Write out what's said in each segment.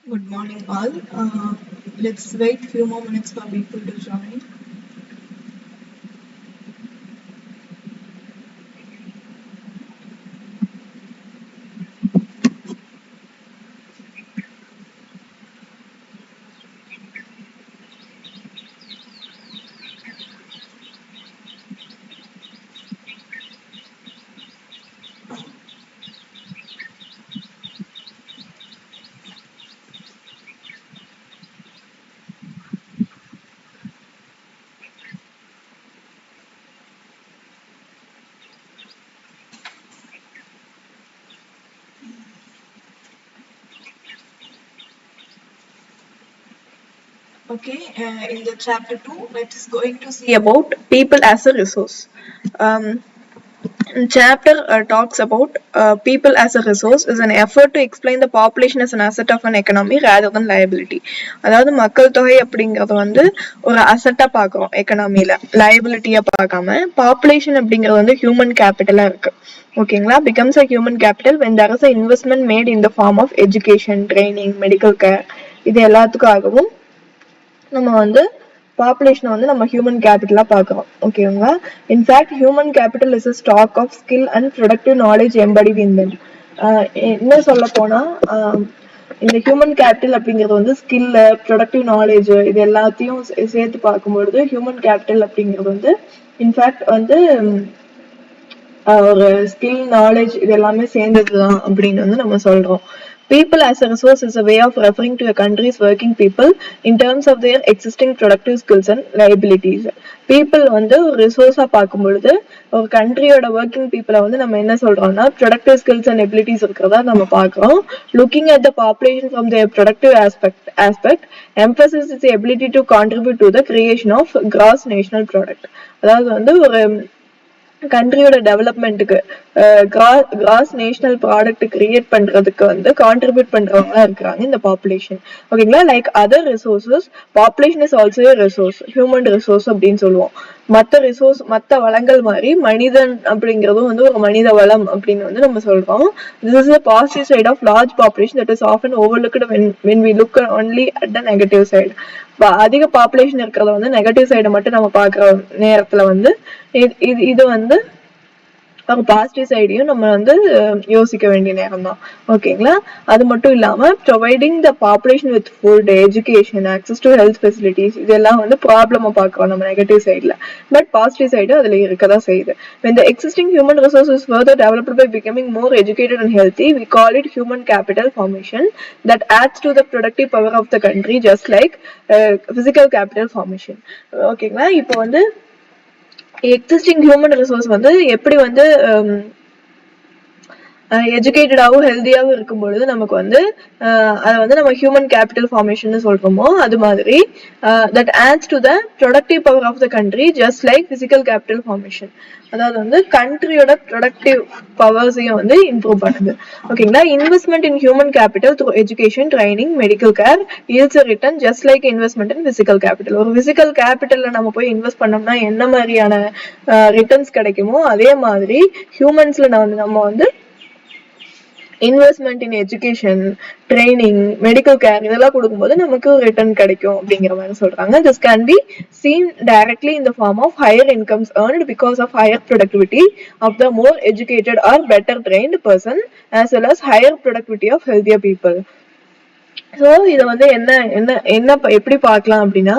Good morning all. Let's wait few more minutes for people to join. Okay, in the chapter 2, let's going to see about people as a resource. Chapter talks about people as a resource is an effort to explain the population as an asset of an economy rather than liability. அதாவது மக்கள் தொகை அப்படிங்கறது வந்து ஒரு அசட்டா பார்க்கிறோம் எக்கனாமில, liability-யா பார்க்காம population அப்படிங்கறது வந்து human capital-ஆ இருக்கு. ஓகேங்களா? becomes a human capital when there is an investment made in the form of education, training, medical care. இது எல்லாத்துக்காகவும் நம்ம வந்து பாப்புலேஷனை வந்து நம்ம ஹியூமன் கேபிட்டலா பார்க்கிறோம். ஓகேங்களா? In fact human capital is a stock of skill and productive knowledge embedded in them. என்ன சொல்ல போனா இந்த ஹியூமன் கேபிட்டல் அப்படிங்கிறது வந்து ஸ்கில், ப்ரொடக்டிவ் நாலேஜ் இது எல்லாத்தையும் சேர்த்து பார்க்கும்பொழுது ஹியூமன் கேபிட்டல் அப்படிங்கிறது வந்து இன்ஃபேக்ட் வந்து ஒரு ஸ்கில், நாலேஜ் இது எல்லாமே சேர்ந்ததுதான் அப்படின்னு வந்து நம்ம சொல்றோம். People as a resource is a way of referring to a country's working people in terms of their existing productive skills and liabilities. People வந்து ஒரு ரிசோர்ஸா பார்க்கும் பொழுது ஒரு கண்ட்ரியோட ஒர்க்கிங் பீப்புளை வந்து நம்ம என்ன சொல்றோம்னா ப்ரொடக்டிவ் ஸ்கில்ஸ் அண்ட் எபிலிட்டிஸ் இருக்கிறதா நம்ம பார்க்கிறோம். Looking at the population from their productive aspect emphasis is the ability to contribute to the creation of gross national product. அதாவது வந்து ஒரு கண்ட்ரியோட டெவலப்மெண்ட்டுக்கு கிராஸ் நேஷனல் ப்ராடக்ட் கிரியேட் பண்றதுக்கு வந்து கான்ட்ரிபியூட் பண்றவங்களா இருக்கிறாங்க இந்த பாப்புலேஷன். ஓகேங்களா? Like other resources, population is also resource, human resource அப்படின்னு சொல்லுவோம். மற்ற வளங்கள் மாதிரி மனிதன் அப்படிங்கிறதும் வந்து ஒரு மனித வளம் அப்படின்னு வந்து நம்ம சொல்றோம். This is the positive side of large population that is often overlooked when we look only at the negative side. அதிக பாப்புலேஷன் இருக்கிறத வந்து நெகட்டிவ் சைடை மட்டும் நம்ம பார்க்குற நேரத்துல வந்து இது வந்து ஒரு பாசிட்டிவ் சைடையும் நம்ம வந்து யோசிக்க வேண்டிய நேரம் தான். ஓகேங்களா? அது மட்டும் இல்லாம providing the population with food, education, access to health facilities இதெல்லாம் வந்து ப்ராப்ளமா பார்க்கிறோம் நம்ம நெகட்டிவ் சைட்ல. பட் பாசிட்டிவ் சைடு அதுல இருக்கதான் செய்யுது. When the existing human resource is further developed by becoming more educated and healthy, we call it human capital formation that adds to the productive power of the country, just like physical capital formation. ஓகேங்களா? இப்போ வந்து existing human resource வந்து எப்படி வந்து எஜுகேட்டடாகவும் ஹெல்த்தியாகவும் இருக்கும் பொழுது நமக்கு வந்து அதை வந்து நம்ம ஹியூமன் கேபிட்டல் ஃபார்மேஷன் சொல்றோமோ அது மாதிரி that adds to the productive power of the country just like physical capital formation. அதாவது வந்து கண்ட்ரியோட ப்ரொடக்டிவ் பவர்ஸையும் வந்து இம்ப்ரூவ் பண்ணுது. ஓகேங்களா? Investment in human capital through education, training, medical care yields a return just like investment in physical capital. ஒரு physical கேபிட்டல்ல நம்ம போய் இன்வெஸ்ட் பண்ணோம்னா என்ன மாதிரியான ரிட்டர்ன்ஸ் கிடைக்குமோ அதே மாதிரி ஹியூமன்ஸ்ல நம்ம வந்து investment in education, training, medical care இதெல்லாம் கொடுக்கும்போது நமக்கு ரிட்டர்ன் கிடைக்கும் அப்படிங்கிற மாதிரி சொல்றாங்க. This can be seen directly in the form of higher incomes earned because of higher productivity of the more educated or better trained person as well as higher productivity of healthier people. So இதை வந்து எப்படி பார்க்கலாம் அப்படின்னா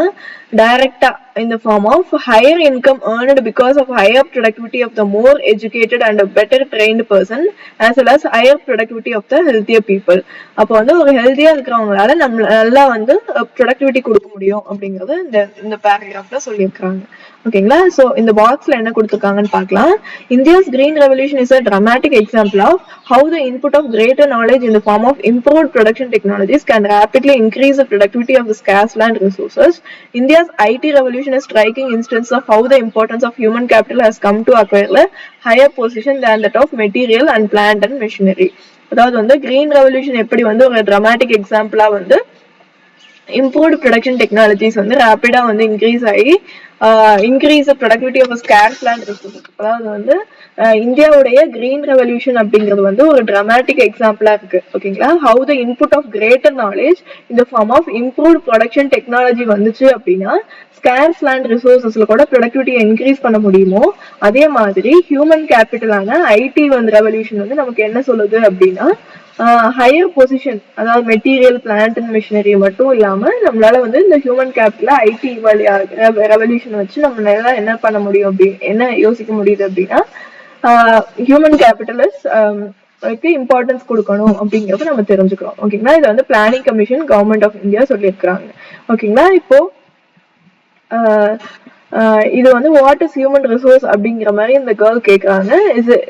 டைரக்டா இந்த form of higher income earned because of higher productivity of the more educated and better trained person as well as higher productivity of the healthier people. அப்போ வந்து ஒரு ஹெல்த்தியா இருக்கிறவங்களால நம்ம நல்லா வந்து ப்ரொடக்டிவிட்டி கொடுக்க முடியும் அப்படிங்கறது இந்த பேராகிராஃப்ல சொல்லியிருக்காங்க. ஓகேங்களா? ஸோ இந்த பாக்ஸ்ல என்ன கொடுத்துருக்காங்கன்னு பார்க்கலாம். India's green revolution is a dramatic example of how the input of greater knowledge in the form of improved production technologies can rapidly increase the productivity of the scarce land resources. India's IT revolution is a striking instance of how the importance of human capital has come to acquire a higher position than that of material and plant and machinery. அதாவது வந்து green revolution எப்படி வந்து ஒரு dramatic எக்ஸாம்பிளா வந்து improved production technologies வந்து ரேப்பிடா வந்து increase ஆகி increase productivity of scarce land resources. அதாவது வந்து இந்தியாவுடைய கிரீன் ரெவல்யூஷன் அப்படிங்கிறது வந்து ஒரு டிராமாட்டிக் எக்ஸாம்பிளா இருக்கு. ஓகேங்களா? How the input of greater knowledge இந்த form of improved production technology வந்துச்சு அப்படின்னா ஸ்கேர்ஸ் லேண்ட் ரிசோர்சஸ்ல கூட ப்ரொடக்டிவிட்டியை இன்க்ரீஸ் பண்ண முடியுமோ அதே மாதிரி ஹியூமன் கேபிட்டலான ஐடி வந்து ரெவல்யூஷன் வந்து நமக்கு என்ன சொல்லுது அப்படின்னா ஹையர் பொசிஷன், அதாவது மெட்டீரியல், பிளான்ட் அண்ட் மிஷினரி மட்டும் இல்லாம நம்மளால வந்து இந்த ஹியூமன் கேபிட்டல ஐடி ரெவல்யூஷன் வச்சு நம்மளால என்ன பண்ண முடியும் என்ன யோசிக்க முடியுது அப்படின்னா ஹியூமன் கேபிட்டலிஸ்ட் இம்பார்ட்டன்ஸ் கொடுக்கணும் அப்படிங்கறத நம்ம தெரிஞ்சுக்கிறோம். ஓகேங்களா? இது வந்து planning commission government of India சொல்லியிருக்கிறாங்க. ஓகேங்களா? இப்போ இது வந்து வாட் இஸ் ஹியூமன் ரிசோர்ஸ் அப்படிங்கிற மாதிரி இந்த கேர்ள் கேட்கறாங்க.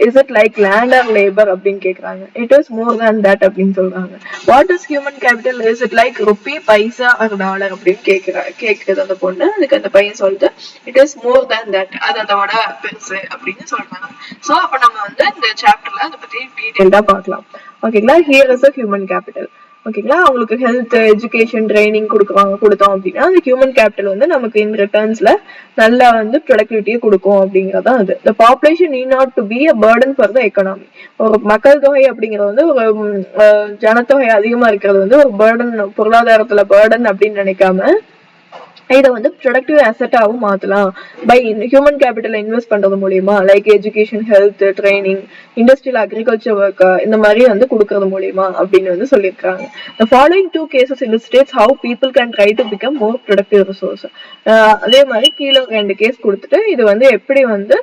Is it like land or labour அப்படின்னு கேட்கறாங்க. It is more than that அப்படின்னு சொல்றாங்க. What is human capital, is it like rupee, paisa or dollar அப்படின்னு கேட்குறது அந்த பொண்ணு. அதுக்கு அந்த பையன் சொல்லிட்டு it is more than that, அது அதோட பெருசு அப்படின்னு சொல்றாங்க. ஸோ அப்போ நம்ம வந்து இந்த சாப்டர்ல அதை பத்தி டீட்டெயில்டா பார்க்கலாம். ஓகேங்களா? Here is a human capital. ஓகேங்களா? அவங்களுக்கு ஹெல்த், எஜுகேஷன், ட்ரைனிங் கொடுத்தோம் அப்படின்னா அந்த ஹியூமன் கேபிட்டல் வந்து நமக்கு இன் ரிட்டர்ன்ஸ்ல நல்லா வந்து ப்ரொடக்டிவிட்டியை கொடுக்கும் அப்படிங்கறதான் அது. The population need not to be a burden for the economy. ஒரு மக்கள் தொகை அப்படிங்கிறது வந்து ஒரு ஜனத்தொகை அதிகமா இருக்கிறது வந்து ஒரு பர்டன், பொருளாதாரத்துல பர்டன் அப்படின்னு நினைக்காம இதை வந்து ப்ரொடக்டிவ் அசெட்டாவும் மாத்தலாம் பை ஹியூமன் கேபிட்டல் இன்வெஸ்ட் பண்றது மூலியமா, like education, health, training, industrial, agriculture work இந்த மாதிரி வந்து கொடுக்கறது மூலியமா அப்படின்னு வந்து சொல்லியிருக்காங்க. The following two cases illustrates how people can try to become more productive resource. அதே மாதிரி கீழே 2 கேஸ் கொடுத்துட்டு இது வந்து எப்படி வந்து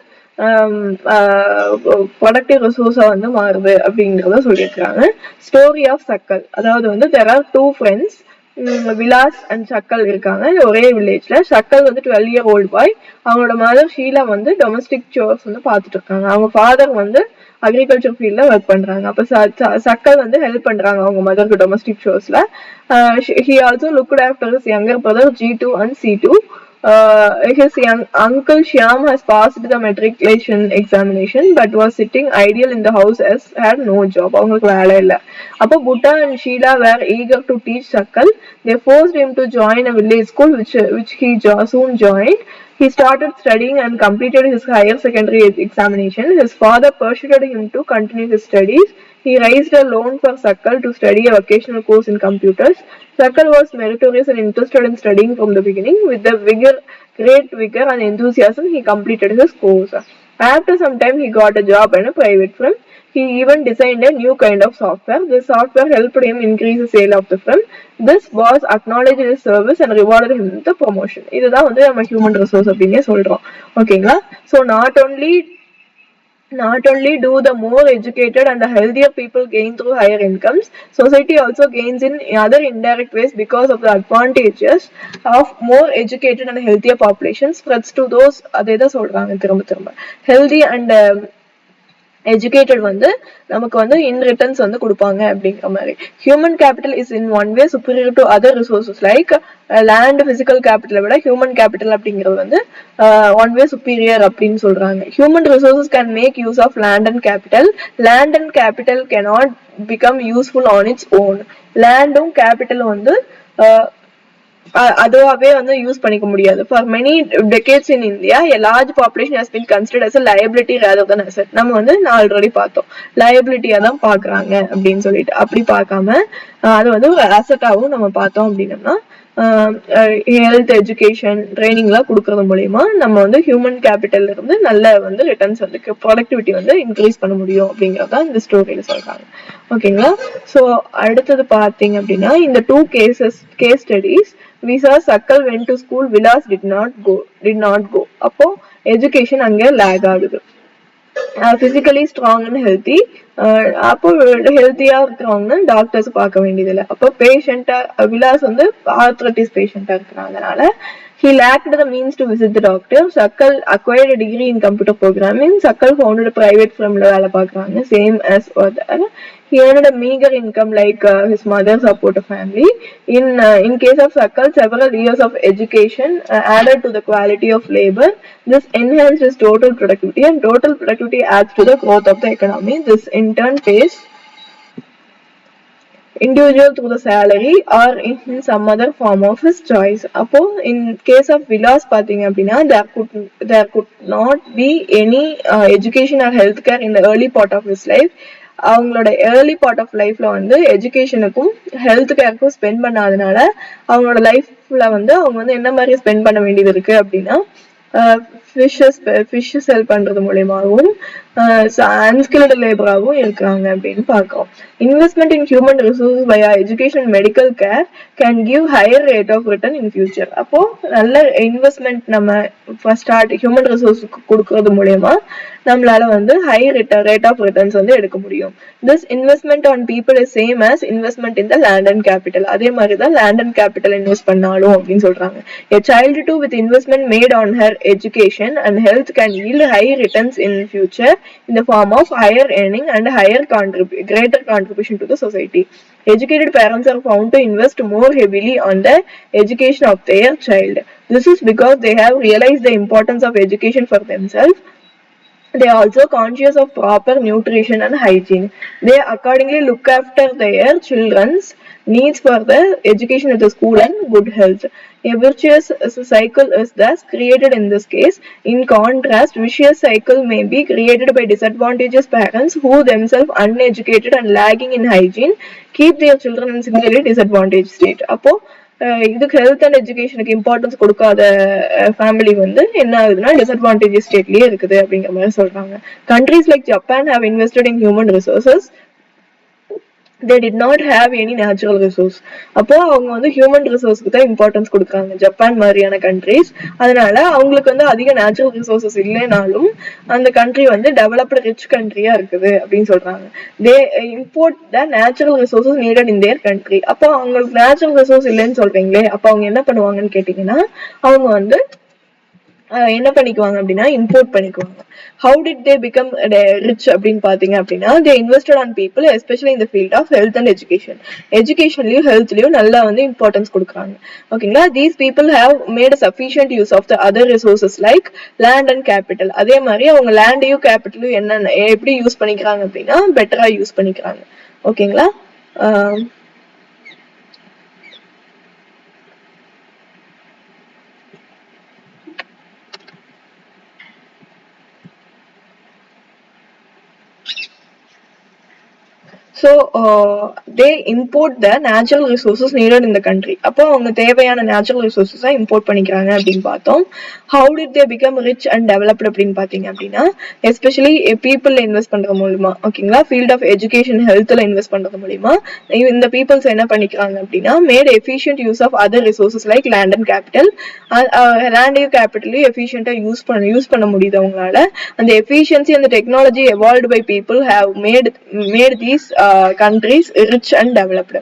ப்ரொடக்டிவ் ரிசோர்ஸா வந்து மாறுது அப்படிங்கிறத சொல்லியிருக்காங்க. Story of Sakal. அதாவது வந்து there are two friends, Vilas and Sakal இருக்காங்க ஒரே வில்லேஜ்ல. சக்கல் வந்து 12-year-old பாய். அவங்களோட மதர் ஷீலா வந்து டொமஸ்டிக் சோர்ஸ் வந்து பாத்துட்டு இருக்காங்க. அவங்க ஃபாதர் வந்து அக்ரிகல்ச்சர் ஃபீல்ட்ல ஒர்க் பண்றாங்க. அப்ப சக்கல் வந்து ஹெல்ப் பண்றாங்க அவங்க மதருக்கு டொமஸ்டிக் சோர்ஸ்ல. He also looked after his younger brother G2 and C2. His young uncle Shyam has passed the matriculation examination but was sitting idle in the house as had no job. அவங்களுக்கு வேலை இல்லை. அப்போ Butta and Sheila were eager to teach Sakkal. They forced him to join a village school which he soon joined. He started studying and completed his higher secondary examination. His father persuaded him to continue his studies. He raised a loan for Sakkal to study a vocational course in computers. Sakkal was meritorious and interested in studying from the beginning. With the great vigor and enthusiasm, he completed his course. After some time, he got a job in a private firm. He even designed a new kind of software. This software helped him increase the sale of the firm. This boss acknowledged his service and rewarded him with the promotion. இதுதான் வந்து நம்ம human resource அப்படின்னே சொல்றோம். ஓகேங்களா? So not only do the more educated and the healthier people gain through higher incomes, society also gains in other indirect ways because of the advantages of more educated and healthier population spreads to those அதே தான் சொல்றாங்க திரும்ப healthy and educated வந்து நமக்கு வந்து இன் returns வந்து கொடுப்பாங்க அப்படிங்கிற மாதிரி. Human capital is in one way superior to other resources like land, physical கேபிட்டலை விட ஹியூமன் கேபிட்டல் அப்படிங்கிறது வந்து ஒன் வே சுப்பீரியர் அப்படின்னு சொல்றாங்க. Human resources can make use of land and capital. Land and capital cannot become useful on its own. லேண்டும் கேபிட்டலும் வந்து அதுவாகவே வந்து யூஸ் பண்ணிக்க முடியாது. For many decades in India a large population has been considered as a liability rather than asset. நம்ம வந்து already பார்த்தோம், லயபிலிட்டியா தான் பாக்குறாங்க அப்படின்னு சொல்லிட்டு. அப்படி பார்க்காம அது வந்து ஒரு அசெட்டாவும் நம்ம பார்த்தோம் அப்படின்னா ஹெல்த், எஜுகேஷன், ட்ரைனிங் எல்லாம் கொடுக்கறது மூலியமா நம்ம வந்து ஹியூமன் கேபிட்டல்ல இருந்து நல்ல வந்து ரிட்டர்ன்ஸ் வந்து ப்ரொடக்டிவிட்டி வந்து இன்க்ரீஸ் பண்ண முடியும் அப்படிங்கறத இந்த ஸ்டோரியில சொல்றாங்க. ஓகேங்களா? ஸோ அடுத்தது பார்த்தீங்க அப்படின்னா இந்த 2 case studies. We saw Sakkal went to school, Vilas did not go. அப்போ எஜுகேஷன் அங்க லேக் ஆகுது. Physically strong and healthy. அப்போ ஹெல்த்தியா இருக்கிறவங்க டாக்டர்ஸ் பார்க்க வேண்டியதில்லை. அப்போ பேஷண்டா விலாஸ் வந்து arthritis பேஷண்டா இருக்கிறாங்கனால he lacked the means to visit the doctor. Sakkal acquired a degree in computer programming. Sakkal founded a private firm la vela paakறாங்க, same as other. He earned a meager income like his mother support a family. In case of Sakkal, several years of education added to the quality of labor. This enhanced his total productivity, and total productivity adds to the growth of the economy. This in turn pays individual through the salary or in some other form of his choice. அப்போ in case of villas பாத்தீங்க அப்படின்னா there could not be any education or health care in the early part of his life. அவங்களோட early part of லைஃப்ல வந்து எஜுகேஷனுக்கும் health கேருக்கும் spend பண்ணாதனால அவங்களோட லைஃப்ல வந்து அவங்க வந்து என்ன மாதிரி ஸ்பெண்ட் பண்ண வேண்டியது இருக்கு அப்படின்னா ஃபிஷ் செல் பண்றது மூலியமாகவும் அன்ஸ்கில்டு லேபராகவும் இருக்கிறாங்க அப்படின்னு பார்க்கிறோம். Investment in human resource via education medical care can give higher rate of return in future. அப்போ நல்ல இன்வெஸ்ட்மெண்ட் நம்ம ஸ்டார்ட் ஹியூமன் ரிசோர்ஸுக்கு கொடுக்கறது மூலியமா நம்மளால வந்து ஹை ரேட் ஆஃப் ரிட்டர்ன்ஸ் வந்து எடுக்க முடியும். This investment on people is same as investment in the land and capital. அதே மாதிரி தான் லேண்ட் அண்ட் கேபிட்டல் இன்வெஸ்ட் பண்ணாலும் அப்படின்னு சொல்றாங்க. A child too with investment made on her education and health can yield high returns in future in the form of higher earning and greater contribution to the society. Educated parents are found to invest more heavily on the education of their child. This is because they have realized the importance of education for themselves. They are also conscious of proper nutrition and hygiene. They accordingly look after their children's needs for the education at the school and good health. A virtuous cycle is thus created in this case. In contrast, vicious cycle may be created by disadvantageous parents who themselves uneducated and lagging in hygiene keep their children in similarly disadvantaged state. அப்போ இதுக்கு health and எஜுகேஷனுக்கு importance கொடுக்காத family வந்து என்ன ஆகுதுன்னா disadvantages ஸ்டேட்லயே இருக்குது அப்படிங்கிற மாதிரி சொல்றாங்க. Countries like Japan have invested in human resources. they did not have any natural resource. அப்போ அவங்க வந்து ஹியூமன் ரிசோர்ஸ்க்கு தான் இம்பார்ட்டன்ஸ் கொடுக்குறாங்க ஜப்பான் மாதிரியான கண்ட்ரிஸ். அதனால அவங்களுக்கு வந்து அதிக நேச்சுரல் ரிசோர்சஸ் இல்லைனாலும் அந்த கண்ட்ரி வந்து டெவலப்டு ரிச் கண்ட்ரியா இருக்குது அப்படின்னு சொல்றாங்க. They import the natural resources needed in their country. அப்போ அவங்களுக்கு நேச்சுரல் ரிசோர்ஸ் இல்லைன்னு சொல்றீங்களே, அப்போ அவங்க என்ன பண்ணுவாங்கன்னு கேட்டீங்கன்னா அவங்க வந்து என்ன பண்ணிக்குவாங்க அப்படின்னா இம்போர்ட் பண்ணிக்குவாங்க. How did they become rich அப்படின்னு பாத்தீங்க அப்படின்னா they invested on people especially இந்த field of health and education. எஜுகேஷன்லயும் ஹெல்த்லயும் நல்லா வந்து இம்பார்ட்டன்ஸ் கொடுக்குறாங்க. ஓகேங்களா. These people have made sufficient use of the other resources like land and capital. அதே மாதிரி அவங்க லேண்டையும் கேபிட்டலும் என்னென்ன எப்படி யூஸ் பண்ணிக்கிறாங்க அப்படின்னா பெட்டரா யூஸ் பண்ணிக்கிறாங்க. ஓகேங்களா. So they import the natural resources needed in the country. அப்போ அவங்க தேவையான நேச்சுரல் ரிசோர்ஸஸ் இம்போர்ட் பண்ணிக்கிறாங்க அப்படின்னு பார்த்தோம். How did they become rich and developed அப்படின்னு பாத்தீங்க அப்படின்னா எஸ்பெஷலி பீப்புள் இன்வெஸ்ட் பண்றது மூலமா. ஓகேங்களா. ஃபீல்ட் ஆஃப் எஜுகேஷன் ஹெல்த்ல இன்வெஸ்ட் பண்றது மூலமா இந்த பீப்புள்ஸ் என்ன பண்ணிக்கிறாங்க அப்படின்னா made efficient use of other resources like land and capital. லேண்டையும் கேபிட்டலையும் எஃபிஷியன்டா யூஸ் பண்ண முடியுது அவங்களால. அந்த எஃபிஷியன்சி அந்த technology evolved by people have made these countries rich and developed.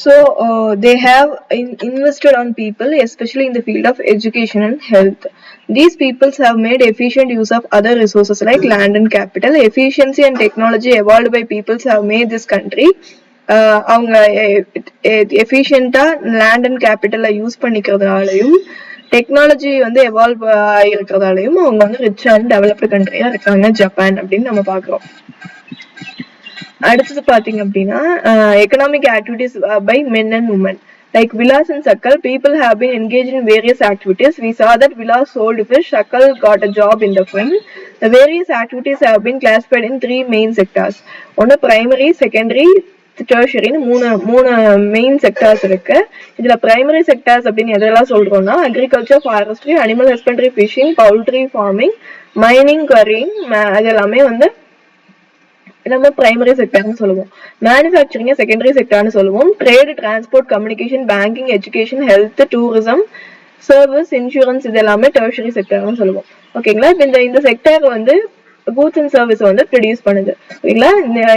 So they have invested on people especially in the field of education and health. These peoples have made efficient use of other resources like land and capital. Efficiency and technology evolved by peoples have made this country அவங்க எஃபிஷியண்டா land and கேபிட்டலை use பண்ணிக்கிறதுனாலையும் technology வந்து evolve ஆகிருக்கிறதாலையும் அவங்க வந்து rich and developed கண்ட்ரியா இருக்காங்க Japan அப்படின்னு நம்ம பாக்குறோம். அடுத்தது பாத்தீங்க அப்படின்னா economic activities by men and women. Like Vilas and Sakal, people have been engaged in various activities. We saw that Vilas sold fish, Sakal got a job in the film. The various activities have been classified in 3 main sectors. One primary, secondary, tertiary மூணு main sectors இருக்கு. இதுல primary sectors அப்படின்னு எதெல்லாம் சொல்றோம்னா agriculture, forestry, animal husbandry, fishing, poultry farming, mining, quarrying, அது எல்லாமே வந்து நம்ம பிரைமரி செக்டர்னு சொல்லுவோம். மேனுஃபேக்சரிங் செகண்டரி செக்டர்னு சொல்லுவோம். Trade, transport, communication, banking, education, health, tourism, service, insurance இது எல்லாமே டெர்ஷரி செக்டர்னு சொல்லுவோம். ஓகேங்களா? இந்த செக்டர் வந்து கூட்ஸ் அண்ட் சர்வீஸ் வந்து ப்ரொடியூஸ் பண்ணுது. ஓகேங்களா?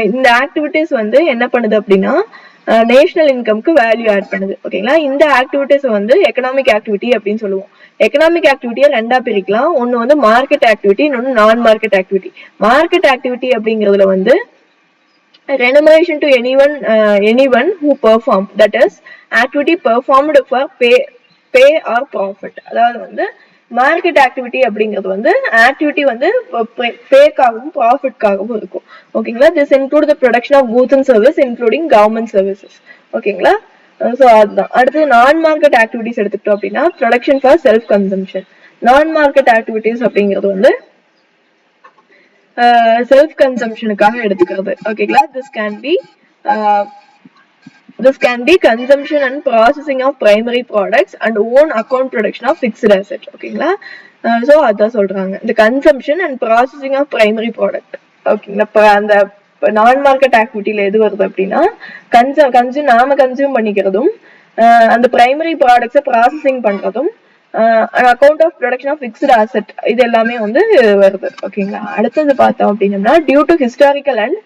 இந்த ஆக்டிவிட்டிஸ் வந்து என்ன பண்ணுது அப்படின்னா நேஷனல் இன்கம்க்கு வேல்யூ ஆட் பண்ணுது. ஓகேங்களா? இந்த ஆக்டிவிட்டிஸ் வந்து எக்கனாமிக் ஆக்டிவிட்டி அப்படின்னு சொல்லுவோம். எக்கனாமிக் ஆக்டிவிட்டியை ரெண்டா பிரிக்கலாம். ஒன்னு வந்து மார்க்கெட் ஆக்டிவிட்டி, இன்னொன்னு நான் மார்க்கெட் ஆக்டிவிட்டி. மார்க்கெட் ஆக்டிவிட்டி அப்படிங்கிறதுல வந்து remuneration to anyone who perform, that is activity performed for pay or profit. அதாவது வந்து மார்க்கெட் ஆக்டிவிட்டி அப்படிங்கிறது வந்து ஆக்டிவிட்டி வந்து பேக்காகவும் ப்ராஃபிட்காகவும் இருக்கும். ஓகேங்களா? This include the production of goods and service including government services. ஓகேங்களா? ஸோ அதுதான். அடுத்து நான் மார்க்கெட் ஆக்டிவிட்டிஸ் எடுத்துக்கிட்டோம் அப்படின்னா production for self consumption. Non market activities அப்படிங்கிறது வந்து செல்ஃப் கன்சம்ஷனுக்காக எடுத்துக்கிறது. ஓகேங்களா? This can be consumption and processing of primary products and own account production of fixed asset. ஓகேங்களா? ஸோ அதான் சொல்றாங்க, இந்த consumption and processing of primary product. ஓகேங்களா? இப்போ அந்த நான் மார்க்கெட் ஆக்டிவிட்டியில எது வருது அப்படின்னா நாம கன்சியூம் பண்ணிக்கிறதும் அந்த பிரைமரி ப்ராடக்ட்ஸை ப்ராசஸிங் பண்றதும் account of production of fixed asset இது எல்லாமே வந்து வருது. ஓகேங்களா? அடுத்தது பார்த்தோம் அப்படின்னா due to historical and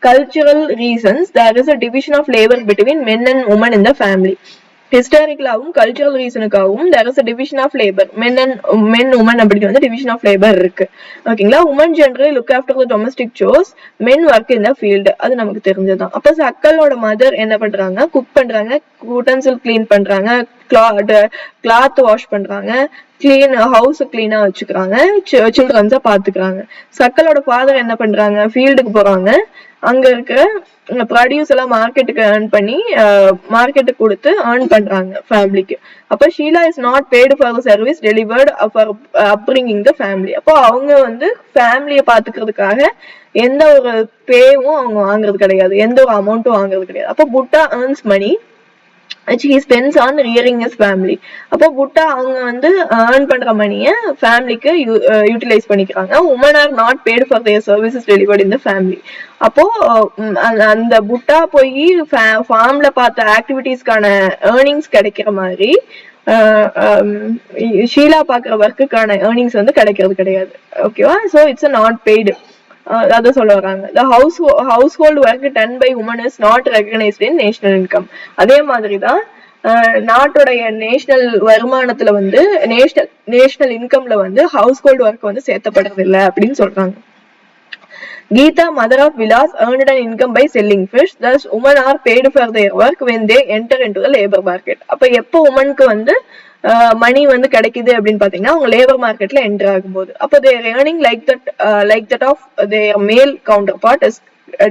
cultural reasons there is a division of labor between men and women in the family. ஹிஸ்டாரிக்கலாவும் கல்ச்சரல் ரீசனுக்காகவும் there is a division of labor. men women அப்படின்னு வந்து division of labor இருக்கு. ஓகேங்களா? women generally look after the domestic chores, men work in the field. அது நமக்கு தெரிஞ்சதுதான். அப்ப சக்கலோட mother என்ன பண்றாங்க? குக் பண்றாங்க, யூட்டன்சில் கிளீன் பண்றாங்க, கிளாத் வாஷ் பண்றாங்க, ஹவுஸ் கிளீனா வச்சுக்கிறாங்க, சில்ட்ரன்ஸ பாத்துக்கிறாங்க. சக்கலோட ஃபாதர் என்ன பண்றாங்க? ஃபீல்டுக்கு போறாங்க, அங்க இருக்கிற ப்ரொடியூஸ் எல்லாம் மார்க்கெட்டுக்கு ஏர்ன் பண்ணி மார்க்கெட்டுக்கு கொடுத்து ஏர்ன் பண்றாங்க ஃபேமிலிக்கு. அப்ப Sheela is not paid for the service delivered for upbringing the family. அப்போ அவங்க வந்து ஃபேமிலியை பாத்துக்கிறதுக்காக எந்த ஒரு பேவும் அவங்க வாங்குறது கிடையாது, எந்த ஒரு அமௌண்ட்டும் வாங்குறது கிடையாது. அப்போ புட்டா earns money which he spends on rearing his family. அப்போ புட்டா அவங்க வந்து ஏர்ன் பண்ற மணியை ஃபேமிலிக்கு யூட்டிலைஸ் பண்ணிக்கிறாங்க. Women are not paid for their services delivered in the family. அப்போ அந்த புட்டா போய் ஃபார்ம்ல பார்த்த ஆக்டிவிட்டிஸ்க்கான ஏர்னிங்ஸ் கிடைக்கிற மாதிரி ஷீலா பாக்குற ஒர்க்குக்கான ஏர்னிங்ஸ் வந்து கிடைக்கிறது கிடையாது. ஓகேவா? So it's not paid. அதான் சொல்ல வராங்க. The household work done by women is not recognized in national income. அதே மாதிரிதான் நாட்டுடைய நேஷனல் வருமானத்துல வந்து நேஷனல் இன்கம்ல வந்து ஹவுஸ்ஹோல்ட் ஒர்க் வந்து சேர்த்தப்படுறது இல்லை அப்படின்னு சொல்றாங்க. Geeta, mother of Vilas, earned an income by selling fish. Thus, women are paid for their work when they enter into the labor market. அப்ப எப்போ உமனுக்கு வந்து மணி வந்து கிடைக்குது அப்படின்னு பாத்தீங்கன்னா அவங்க லேபர் மார்க்கெட்ல என்டர் ஆகும்போது. அப்போ their earning like that of their male counterpart is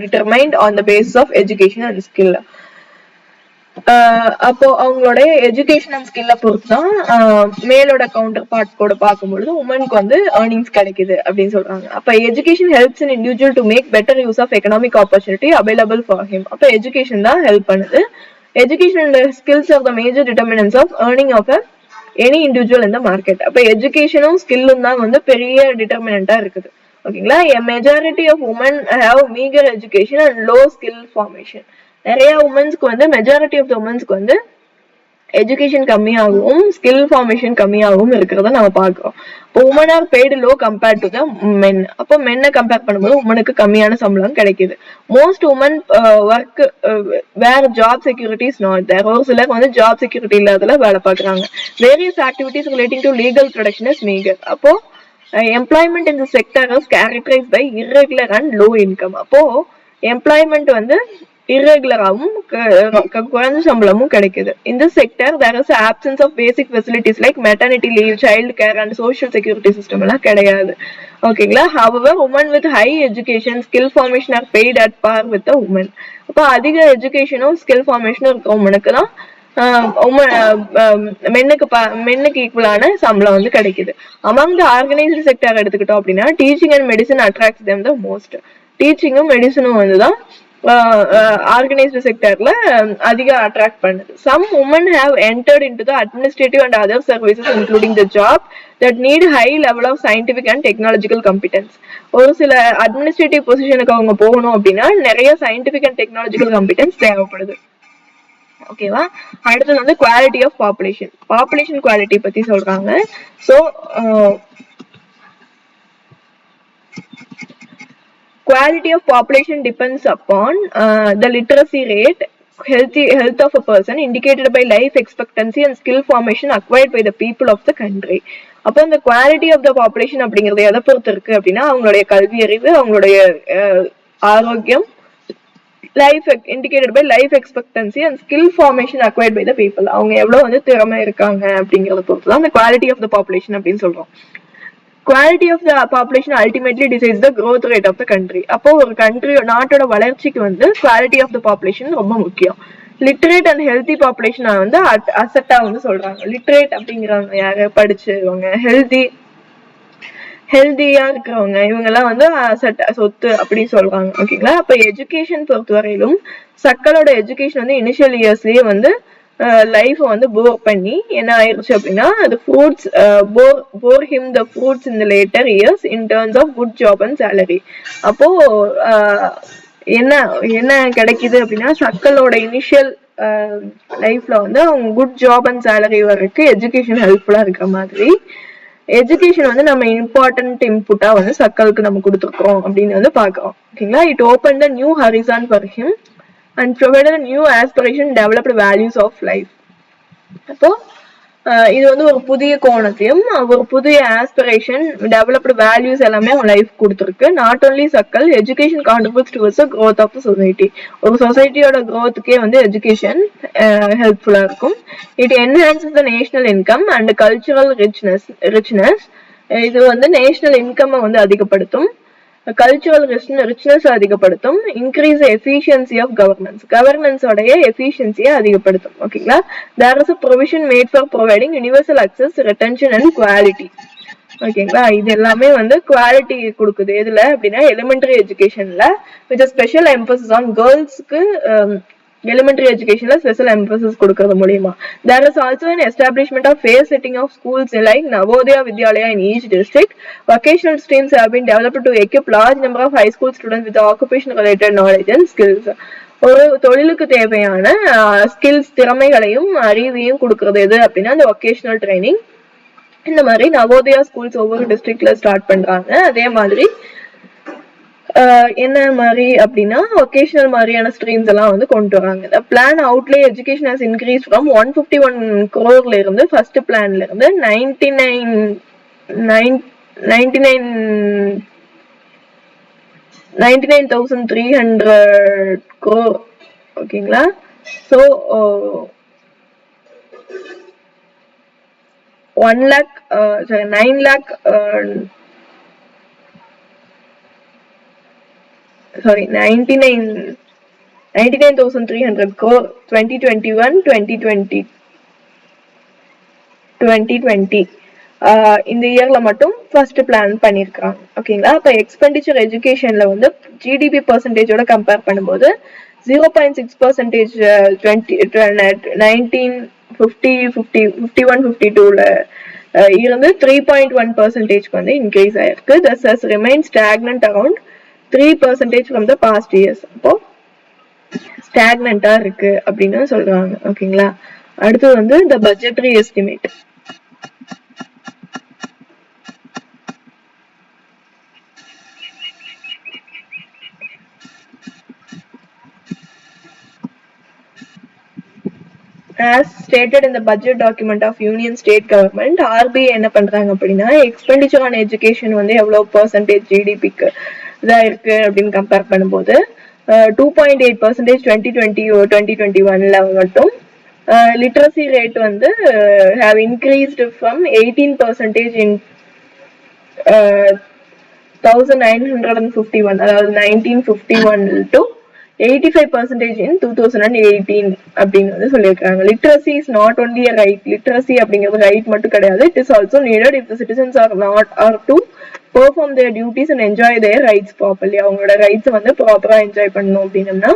determined on the basis of education and skill. அப்போ அவங்களுடைய எஜுகேஷன் அண்ட் ஸ்கில்ல பொறுத்து தான் மேலோட கவுண்டர் பார்ட் கூட பார்க்கும்பொழுது உமனுக்கு வந்து ஏர்னிங்ஸ் கிடைக்குது அப்படின்னு சொல்றாங்க. அப்ப education helps in individual to make better use of economic opportunity available for him. அப்ப எஜுகேஷன் தான் ஹெல்ப் பண்ணுது. Education and skills are the major determinants of earning of any individual இந்த மார்க்கெட். அப்ப எஜுகேஷனும் ஸ்கில்லும் தான் வந்து பெரிய டிட்டர்மினண்டா இருக்குது. ஓகேங்களா? A majority of women have meager education and low skill formation. நிறைய உமன்ஸ்க்கு வந்து மெஜாரிட்டி ஆஃப் த உமன்ஸ்க்கு வந்து எஜுகேஷன் கம்மியாகவும் ஸ்கில் ஃபார்மேஷன் கம்மியாகவும் இருக்கிறத நம்ம பார்க்கிறோம். இப்போ women are paid low compared to the men. அப்போ மென்னை கம்பேர் பண்ணும்போது உமனுக்கு கம்மியான சம்பளம் கிடைக்குது. Most women work where job security is not there. ஒரு சிலர் வந்து ஜாப் செக்யூரிட்டி இல்லாததுல வேலை பார்க்குறாங்க. Various activities relating to legal production is meagre. அப்போ employment in the sector is characterised by irregular and low income. அப்போ எம்ப்ளாய்மெண்ட் வந்து irregular-ஆவும் குறைஞ்ச சம்பளமும் கிடைக்குது. In this sector, there is an absence of basic facilities like maternity leave, child care and social security system எல்லாம் கிடையாது. ஓகேங்களா? However, women with high education, skill formation are paid at par with the women. அப்ப அதிக எஜுகேஷனும் skill ஃபார்மேஷனும் இருக்க உமனுக்கு தான் மென்னுக்கு ஈக்குவலான சம்பளம் வந்து கிடைக்குது. அமங் த ஆர்கனைஸ்டு செக்டர் எடுத்துக்கிட்டோம் அப்படின்னா teaching and medicine attracts them the most. டீச்சிங்கும் மெடிசனும் வந்துதான் ஆர்கனைஸ்டு செக்டர்ல அதிக அட்ராக்ட் பண்ணுது. Some women have entered into the administrative and other services including the job that need high level of scientific and technological competence. ஒரு சில அட்மினிஸ்ட்ரேட்டிவ் பொசிஷனுக்கு அவங்க போகணும் அப்படின்னா நிறைய சயின்டிபிக் அண்ட் டெக்னாலஜிக்கல் காம்பிடன்ஸ் தேவைப்படுது. ஓகேவா. அடுத்தது வந்து quality of population. Population quality பத்தி சொல்றாங்க. So quality of population depends upon the literacy rate, health of a person indicated by life expectancy and skill formation acquired by the people of the country. அப்போ இந்த quality of the population அப்படிங்கறது எதை பொறுத்து இருக்கு அப்படின்னா அவங்களுடைய கல்வி அறிவு, அவங்களுடைய ஆரோக்கியம், life indicated by life expectancy and skill formation acquired by the people. அவங்க எவ்வளவு வந்து திறமை இருக்காங்க அப்படிங்கறத பொறுத்து தான் அந்த குவாலிட்டி ஆஃப் த பாப்புலேஷன் அப்படின்னு சொல்றோம். Quality of the population ultimately decides the growth rate of the country. அப்போ ஒரு கண்ட்ரி நாட்டோட வளர்ச்சிக்கு வந்து குவாலிட்டி ஆஃப் த பாப்புலேஷன் ரொம்ப முக்கியம். லிட்ரேட் அண்ட் ஹெல்தி பாப்புலேஷன் வந்து அசட்டா வந்து சொல்றாங்க. லிட்ரேட் அப்படிங்கிறவங்க யாரு, படிச்சவங்க, ஹெல்தியா இருக்கிறவங்க, இவங்க எல்லாம் வந்து சொத்து அப்படின்னு சொல்றாங்க. ஓகேங்களா. அப்ப எஜுகேஷன் பொறுத்தவரையிலும் சக்களோட எஜுகேஷன் வந்து இனிஷியல் இயர்ஸ்லயே வந்து லைஃப் வந்து போர் பண்ணி என்ன ஆயிடுச்சு அப்படின்னா அது fruits bore him the fruits in the later years in terms of good job and salary. அப்போ என்ன என்ன கிடைக்குது அப்படின்னா சக்களோட இனிஷியல் லைஃப்ல வந்து அவங்க குட் ஜாப் அண்ட் சேலரி வரைக்கும் எஜுகேஷன் ஹெல்ப்ஃபுல்லா இருக்கிற மாதிரி எஜுகேஷன் வந்து நம்ம இம்பார்ட்டன்ட் இன்புட்டா வந்து சக்களுக்கு நம்ம கொடுத்துருக்கோம் அப்படின்னு வந்து பாக்குறோம். ஓகேங்களா. It open the new horizon for him and provided a new aspiration, developed values of life. அப்போ இது வந்து ஒரு புதிய கோணத்தையும் ஒரு புதிய ஆஸ்பிரேஷன், டெவலப்டு வேல்யூஸ் எல்லாமே அவன் லைஃப் கொடுத்துருக்கு. Not only Sakal, education contributes towards the growth of the society. ஒரு சொசைட்டியோட growthக்கே வந்து எஜுகேஷன் ஹெல்ப்ஃபுல்லா இருக்கும். It enhances the national income and cultural richness. இது வந்து நேஷனல் இன்கம் வந்து அதிகப்படுத்தும், கல்ச்சுரல் ரிச்னஸ் அதிகப்படுத்தும், இன்க்ரீஸ் எஃபிஷியன்சி ஆஃப் கவர்னன்ஸோடைய எஃபிஷியன்சியை அதிகப்படுத்தும். ஓகேங்களா. There is a provision made for providing universal access, retention and quality. ஓகேங்களா. இது எல்லாமே வந்து குவாலிட்டி கொடுக்குது. எதுல அப்படின்னா எலிமெண்டரி எஜுகேஷன்ல வித் ஸ்பெஷல் எம்பசிஸ் ஆன் கேர்ள்ஸ்க்கு elementary educationல special emphasis கொடுக்கறது மூலியமா. There is also an establishment of phase setting of schools like Navodaya Vidyalaya in each district. Vocational streams have been developed to equip large number of high school students with occupation related knowledge and skills. ஒரு தொழிலுக்கு தேவையான skills, திறமைகளையும் அறிவையும் கொடுக்கறது எது அப்படின்னா அந்த vocational training. இந்த மாதிரி நவோதயா ஸ்கூல்ஸ் ஒவ்வொரு டிஸ்ட்ரிக்ட்ல ஸ்டார்ட் பண்றாங்க. அதே மாதிரி என்ன மாதிரி அப்படின்னா வொகேஷனல் மாதிரியான ஸ்ட்ரீம்ஸ் எல்லாம் வந்து கொண்டு வராங்க. Plan outlay education has increase from 151 crore இருந்து ஃபர்ஸ்ட் பிளான்ல இருந்து 99,300 crore. ஓகேங்களா. ஸோ 9 lakh 99,300 crore 2021-2020 இந்த இயர்ல மட்டும் ஃபர்ஸ்ட் பிளான் பண்ணிருக்காங்க. ஓகேங்களா. இப்ப எக்ஸ்பெண்டிச்சர் எஜுகேஷன்ல வந்து ஜிடிபி பர்சன்டேஜோட கம்பேர் பண்ணும்போது 0.6% 1951-52ல இருந்து 3.1% வந்து இன்க்ரீஸ் ஆயிருக்கு. Thus has remained stagnant around 3% from the past years. அப்போ ஸ்டாக்னண்டா இருக்கு அப்படின்னு சொல்றாங்க. ஓகேங்களா. அடுத்து வந்து the budgetary estimate. As stated in the budget document of Union State Government, RBI என்ன பண்றாங்க அப்படின்னா எக்ஸ்பெண்டிச்சர் ஆன் எஜுகேஷன் வந்து எவ்வளவு பர்சன்டேஜ் ஜிடிபிக்கு இதா இருக்கு அப்படின்னு கம்பேர் பண்ணும்போது 2.8% 2020-2021ல மட்டும் லிட்ரஸி ரேட் வந்து have increased from 18% in 1951 அதாவது 1951 to 85% in 2018 அப்படின்னு வந்து சொல்லியிருக்காங்க. Literacy is not only a right. Literacy அப்படிங்கிறது ரைட் மட்டும் கிடையாது. It is also needed if the citizens are to perform their duties and enjoy their rights properly. அவங்களோட rights வந்து ப்ராப்பரா என்ஜாய் பண்ணணும் அப்படின்னா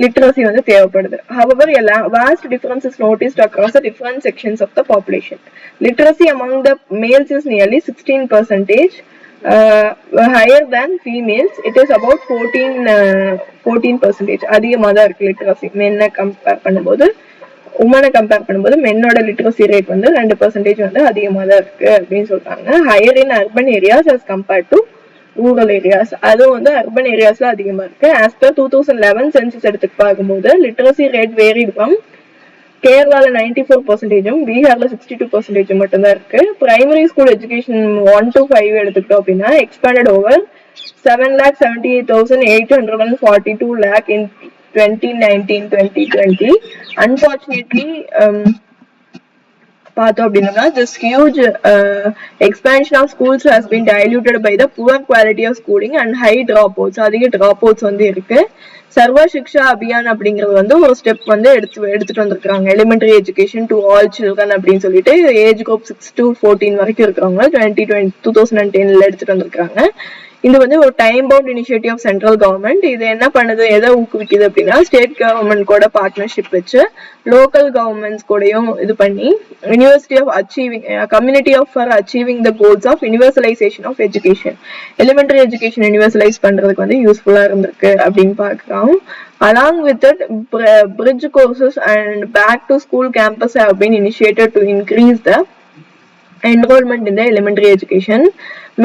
literacy வந்து தேவைப்படுது. However, a vast difference is noticed across the different sections of the population. Literacy among the males is nearly 16%, higher than females. It is about 14%. அதிகமாக தான் இருக்கு லிட்ரஸி. மென்னை கம்பேர் பண்ணும்போது உமனை கம்பேர் பண்ணும்போது மென்னோட லிட்ரஸி ரேட் வந்து 2% வந்து அதிகமாக தான் இருக்கு அப்படின்னு சொல்றாங்க. Higher in urban areas as compared to rural areas. அதுவும் வந்து அர்பன் ஏரியாஸ்ல அதிகமா இருக்கு. ஆஸ் பர் 2011 சென்சஸ் எடுத்து பார்க்கும்போது லிட்ரஸி ரேட் வேரிட் ஃப்ரம் கேரளால 94%, பீகார்ல 62% மட்டும்தான் இருக்கு. பிரைமரி ஸ்கூல் எஜுகேஷன் 1 to 5 எடுத்துக்கிட்டோம் அப்படின்னா expanded over 7,78,842 lakh in 2019-2020. Unfortunately, பார்த்தோம் அப்படின்னா this huge expansion of schools has been diluted by the poor quality of schooling and high dropouts. அதிக dropouts வந்து இருக்கு. சர்வ சிக்ஷா அபியான் அப்படிங்கிறது வந்து ஒரு ஸ்டெப் வந்து எடுத்துட்டு வந்திருக்காங்க. Elementary education to all children அப்படின்னு சொல்லிட்டு ஏஜ் குரூப் 6 to 14 வரைக்கும் இருக்கிறவங்க 2010ல எடுத்துட்டு வந்திருக்காங்க. இது வந்து ஒரு time bound initiative of central government. இது என்ன பண்ணுது, எதை ஊக்குவிக்குது அப்படின்னா ஸ்டேட் கவர்மெண்ட் கூட பார்ட்னர்ஷிப் வச்சு லோக்கல் கவர்மெண்ட்ஸ் கூடயும் இது பண்ணி university of achieving community of for achieving the goals of universalisation of education. Elementary education universalise பண்றதுக்கு வந்து யூஸ்ஃபுல்லா இருந்திருக்கு அப்படின்னு பார்க்கிறோம். Along with it, bridge courses and back to school campus have been initiated to increase the enrollment in the elementary education.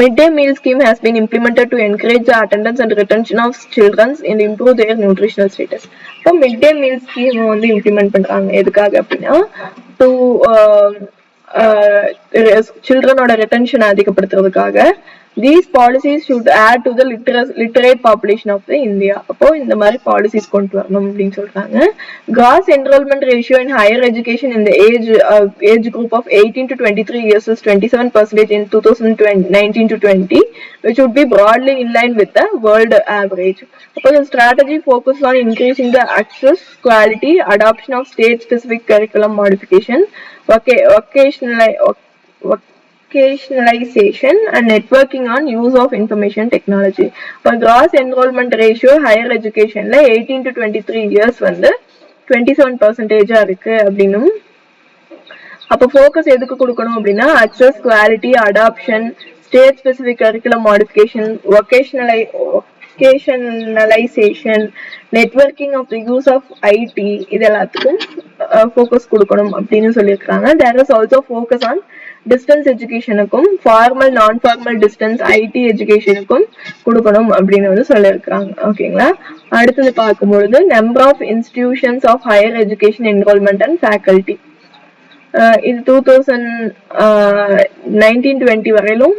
Midday meal scheme has been implemented to encourage the attendance and retention of children and improve their nutritional status. So midday meal scheme வந்து implement பண்றாங்க. எதுக்காக அப்படின்னா to childrenோட retention அதிகப்படுத்துறதுக்காக. These policies should add to the literate population of the India. அப்போ இந்த மாதிரி policies கொண்டு வரணும் அப்படின்னு சொல்றாங்க. Gross enrollment ratio in higher education in the age group of 18 to 23 years is 27% in 2019 to 20, which would be broadly in line with the world average. அப்போ the strategy focuses on increasing the access, quality, adoption of state-specific curriculum modification, vocationalization and networking on use of information technology. For gross enrollment ratio higher education 18 to 23 years வந்து 27% இருக்கு அப்படின்னும். அப்போ focus எதுக்கு கொடுக்கணும் அப்படின்னா access, quality, adoption, state specific curriculum modification, vocationalization, networking of the use of IT, இது எல்லாத்துக்கும் focus கொடுக்கணும் அப்படின்னு சொல்லியிருக்காங்க. There is also focus on distance எஜுகேஷனுக்கும் formal non formal distance IT எஜுகேஷனுக்கும் கொடுக்கணும் அப்படின்னு வந்து சொல்லியிருக்காங்க. ஓகேங்களா. அடுத்தது பார்க்கும்பொழுது number of institutions of higher education enrolment and faculty. இது 2019-20 வரையிலும்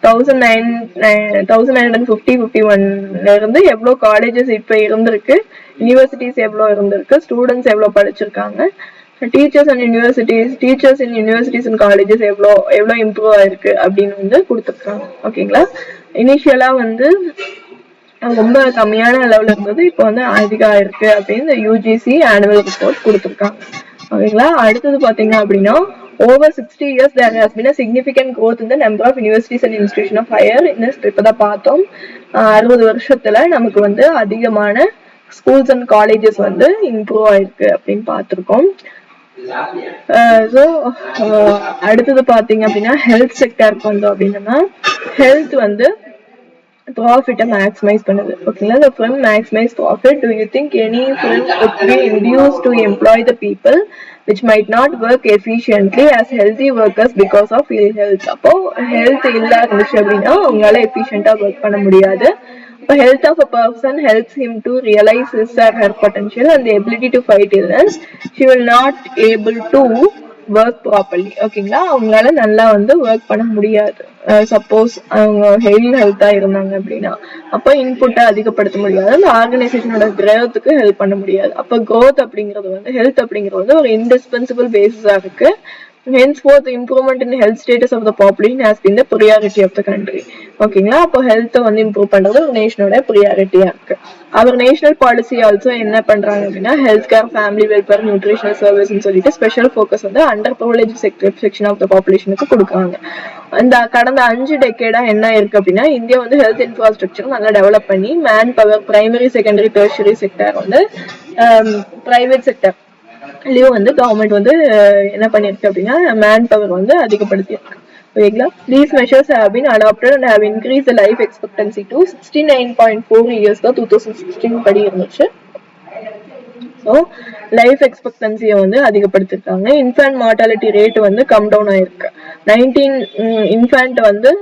1951ல இருந்து எவ்வளோ காலேஜஸ் இப்போ இருந்திருக்கு, யூனிவர்சிட்டிஸ் எவ்வளோ இருந்திருக்கு, ஸ்டூடெண்ட்ஸ் எவ்வளோ படிச்சிருக்காங்க, teachers and universities and colleges எவ்வளோ இம்ப்ரூவ் ஆயிருக்கு அப்படின்னு வந்து கொடுத்துருக்காங்க. ஓகேங்களா. இனிஷியலா வந்து ரொம்ப கம்மியான அளவுல இருந்தது, இப்போ வந்து அதிகம் ஆயிருக்கு அப்படின்னு யூஜிசி ஆனுவல் ரிப்போர்ட் கொடுத்துருக்காங்க. ஓகேங்களா. அடுத்தது பாத்தீங்க அப்படின்னா over 60 years there has been a significant growth in the number of universities and institution of higher இப்பதான் பார்த்தோம். 60 வருஷத்துல நமக்கு வந்து அதிகமான ஸ்கூல்ஸ் அண்ட் காலேஜஸ் வந்து இம்ப்ரூவ் ஆயிருக்கு அப்படின்னு பார்த்திருக்கோம். ஸோ அடுத்தது பாத்தீங்க அப்படின்னா ஹெல்த் செக்டருக்கு வந்தோம் அப்படின்னா ஹெல்த் வந்து ப்ராஃபிட்டை மேக்ஸிமைஸ் பண்ணுது. ஓகேங்களா. The firm maximize profit. Do you think any firm would be induced to employ the people which might not work efficiently as healthy workers because of ill health? அப்போ health இல்லா இருந்துச்சு அப்படின்னா அவங்களால எஃபிஷியண்டா work பண்ண முடியாது. அப்போ health of a person helps him to realize his or her potential and the ability to fight illness. She will not able to work properly. ஓகேங்களா. அவங்களால நல்லா வந்து ஒர்க் பண்ண முடியாது. சப்போஸ் அவங்க ஹெல்த்தா இருந்தாங்க அப்படின்னா அப்போ இன்புட்டை அதிகப்படுத்த முடியாது, அந்த ஆர்கனைசேஷனோட கிரோத்துக்கு ஹெல்ப் பண்ண முடியாது. அப்போ க்ரோத் அப்படிங்கிறது வந்து ஹெல்த் அப்படிங்கிறது வந்து ஒரு இன்டிஸ்பென்சிபிள் பேசிஸா இருக்கு henceforth improvement in health status of the population has been the priority of the country. ஓகேங்களா, அப்போ ஹெல்த் வந்து இம்ப்ரூவ் பண்றது ஒரு நேஷனோட ப்ரியாரிட்டியா இருக்கு. அவர் நேஷனல் பாலிசி ஆல்சோ என்ன பண்றாங்க அப்படின்னா health care, family welfare, nutritional சர்வீஸ்ன்னு சொல்லிட்டு ஸ்பெஷல் ஃபோக்கஸ் வந்து under privilege section of the பாப்புலேஷனுக்கு கொடுக்குறாங்க. இந்த கடந்த 5 டெக்கேடா என்ன இருக்கு அப்படின்னா இந்தியா வந்து ஹெல்த் இன்ஃப்ராஸ்ட்ரக்சர் நல்லா டெவலப் பண்ணி man power, primary, secondary, tertiary sector வந்து பிரைவேட் செக்டர் வந்து கவர்மெண்ட் வந்து என்ன பண்ணிருக்கு அப்படின்னா மேன் பவர் வந்து அதிகப்படுத்தியிருக்கு. ஓகேங்களா, these measures have been adopted and have increased the life expectancy to 69.4 years தான் 2016 படி இருந்துச்சு. ஸோ லைஃப் எக்ஸ்பெக்டன்சியை வந்து அதிகப்படுத்திருக்காங்க. இன்ஃபேன்ட் மார்டாலிட்டி ரேட் வந்து கம் டவுன் ஆயிருக்கு. 19 இன்ஃபேன்ட் வந்து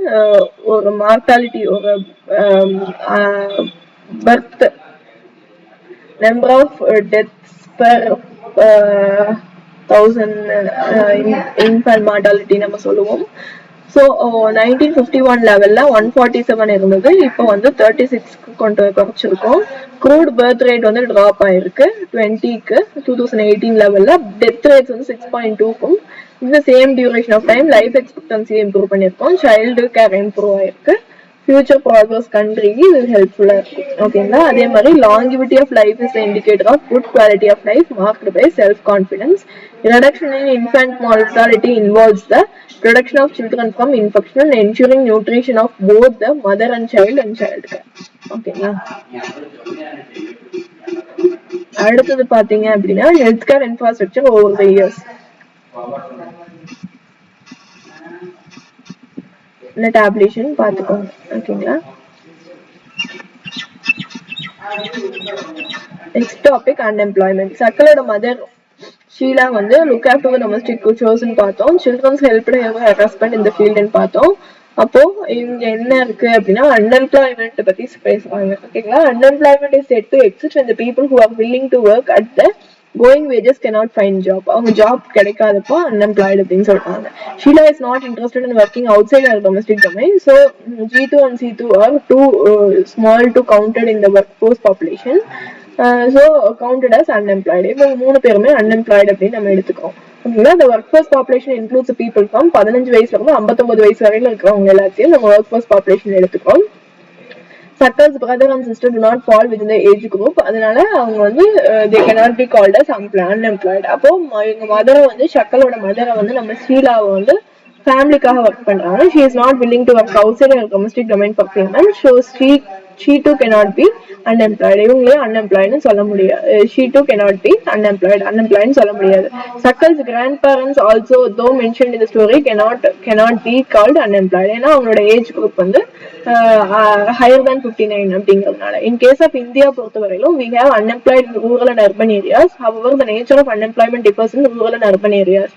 ஒரு மார்டாலிட்டி ஒரு birth number of deaths per 1000 infant mortality நம்ம சொல்லுவோம். ஸோ 1951 லெவல்ல 147 இருந்தது, இப்போ வந்து 36க்கு குறைச்சிருக்கோம். க்ரூட் பர்த் ரேட் வந்து ட்ராப் ஆயிருக்கு 20க்கு. 2018 லெவல்ல டெத் ரேட்ஸ் வந்து 6.2க்கும் இந்த same duration of time life எக்ஸ்பெக்டன்சியை இம்ப்ரூவ் பண்ணியிருக்கோம். சைல்டு கேர் இம்ப்ரூவ் ஆயிருக்கு. ஃபியூச்சர் ப்ராக்ரஸ் கண்ட்ரிக்கு இது ஹெல்ப்ஃபுல்லா இருக்கும். ஓகேங்களா, அதே மாதிரி longevity of life is indicator of good quality of life marked by self confidence. Reduction in infant mortality involves the protection of children from infection and ensuring nutrition of both the mother and child care. ஓகேங்களா, அடுத்தது பாத்தீங்க அப்படின்னா health care infrastructure over the years. Tabulation பார்த்துக்கோங்க. ஓகேங்களா, next topic unemployment. சக்கலோட mother Sheela வந்து look after the domestic chores பார்த்தோம். Childrens help husband இந்த ஃபீல்டுன்னு பார்த்தோம். அப்போ இங்க என்ன இருக்கு அப்படின்னா அன்எம்ப்ளாய்மெண்ட் பத்தி பேசுவாங்க. ஓகேங்களா, unemployment is set to exist when the people who are willing to work at the going wages cannot find job. அவங்க ஜாப் கிடைக்காதப்போ unemployed அப்படின்னு சொல்றாங்க. Sheila is not interested in working outside her domestic domain, so G2 and C2 are too small to counted in the workforce population. So counted as unemployed. இப்போ 3 பேருமே unemployed அப்படின்னு நம்ம எடுத்துக்கிறோம். ஓகேங்களா, the workforce population includes the people from 15 வயசுல இருந்து 59 வயசு வரையில இருக்கிறவங்க எல்லாத்தையும் நம்ம workforce population எடுத்துக்கிறோம். Sakal's brother and sister do not fall within the age group. அதனால அவங்க வந்து they cannot be called as unemployed. அப்போ எங்க மதரை வந்து சக்கலோட மதரை வந்து நம்ம ஷீலாவை வந்து ஃபேமிலிக்காக ஒர்க் பண்றாங்க. she is not willing to work outside her domestic domain for payment, so she too cannot be unemployed. இவங்களே unemployed சொல்ல முடியாது. she too cannot be unemployed சொல்ல முடியாது. Sakal's grandparents also though mentioned in the story cannot be called unemployed. ஏன்னா அவங்களோட age group வந்து higher than 59 அப்படிங்கிறதுனால. In case of India பொறுத்தவரையிலும் we have unemployed in rural and urban areas. However, the nature of unemployment differs in rural and urban areas.